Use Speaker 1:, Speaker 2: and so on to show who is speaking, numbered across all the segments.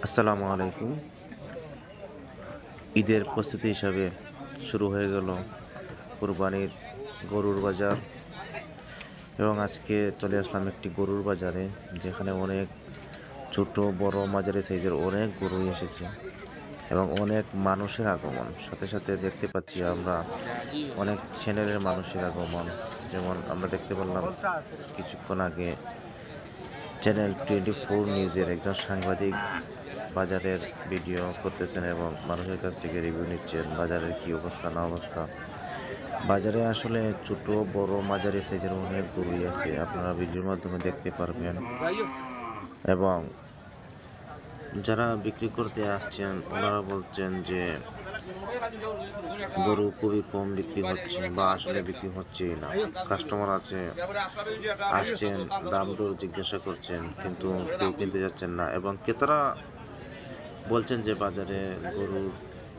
Speaker 1: আসসালামু আলাইকুম। ঈদের প্রস্তুতি হিসাবে শুরু হয়ে গেল কুরবানির গরুর বাজার এবং আজকে চলে আসলাম একটি গরুর বাজারে, যেখানে অনেক ছোট বড় মাঝারি সাইজের অনেক গরুই এসেছে এবং অনেক মানুষের আগমন। সাথে সাথে দেখতে পাচ্ছি আমরা অনেক চ্যানেলের মানুষের আগমন। যেমন আমরা দেখতে পেলাম কিছুক্ষণ আগে চ্যানেল 24 নিউজের একজন সাংবাদিক বাজারের ভিডিও করতেছেন এবং মানুষের কাছ থেকে রিভিউ নিচ্ছেন বাজারের কি অবস্থা না অবস্থা। বাজারে আসলে ছোট বড় মাঝারি সাইজের অনেক গরুই আছে, আপনারা ভিডিওর মাধ্যমে দেখতে পারবেন। এবং যারা বিক্রি করতে আসছেন ওনারা বলছেন যে গরু খুবই কম বিক্রি হচ্ছে বা আসলে বিক্রি হচ্ছেই না। কাস্টমার আসছেন, দাম দর জিজ্ঞাসা করছেন, কিন্তু কেউ কিনতে যাচ্ছেন না। এবং ক্রেতারা বলছেন যে বাজারে গরুর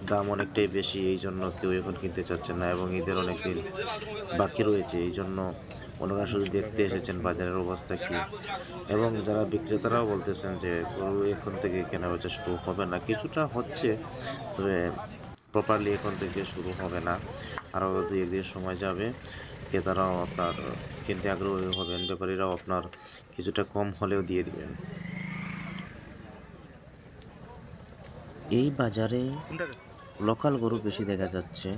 Speaker 1: দাম অনেকটাই বেশি, এই জন্য কেউ এখন কিনতে চাচ্ছেন না এবং ঈদের অনেক দিন বাকি রয়েছে, এই জন্য ওনারা শুধু দেখতে এসেছেন বাজারের অবস্থা কি। এবং যারা বিক্রেতারাও বলতেছেন যে গরু এখন থেকে কেনাবেচা শুরু হবে না, কিছুটা হচ্ছে, তবে প্রপারলি এখন থেকে শুরু হবে না, আরও 2-1 দিন সময় যাবে। ক্রেতারাও আপনার কিনতে আগ্রহী হবেন, ব্যাপারীরাও আপনার কিছুটা কম হলেও দিয়ে দিবেন। এই বাজারে লোকাল গরু বেশি দেখা যাচ্ছে,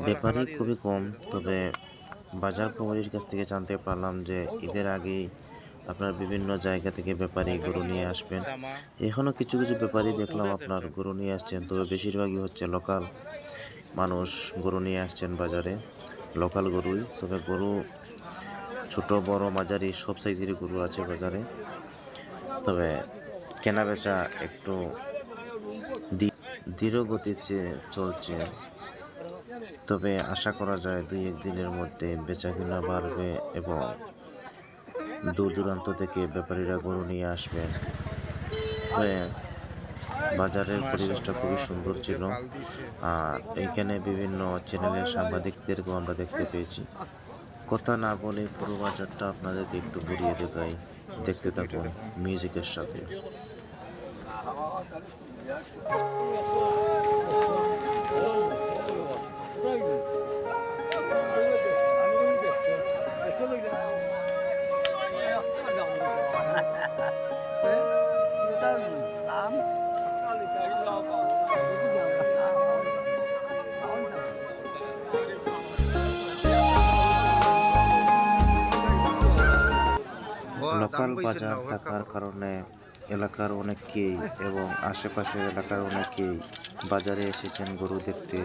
Speaker 1: ব্যাপারী খুবই কম। তবে বাজার কমিটির কাছ থেকে জানতে পারলাম যে ঈদের আগেই আপনার বিভিন্ন জায়গা থেকে ব্যাপারী গরু নিয়ে আসবেন। এখনও কিছু কিছু ব্যাপারী দেখলাম আপনার গরু নিয়ে আসছেন, তবে বেশিরভাগই হচ্ছে লোকাল মানুষ গরু নিয়ে আসছেন বাজারে, লোকাল গরুই। তবে গরু ছোট বড় মাঝারি সব সাইজেরই গরু আছে বাজারে, তবে কেনাবেচা একটু ধীর গতিতে চলছে। তবে আশা করা যায় 2-1 দিনের মধ্যে বেচাকেনা বাড়বে এবং দূর দূরান্ত থেকে ব্যাপারীরা গরু নিয়ে আসবেন। বাজারের পরিবেশটা খুবই সুন্দর ছিল, আর এইখানে বিভিন্ন চ্যানেলের সাংবাদিকদেরকেও আমরা দেখতে পেয়েছি। কথা না বলে পুরো বাজারটা আপনাদেরকে একটু ঘুরিয়ে দেখাই, দেখতে থাকুন মিউজিকের সাথে। লোকাল বাজার থাকার কারণে এলাকার অনেকেই এবং আশেপাশের এলাকার অনেকেই বাজারে এসেছেন গরু দেখতে।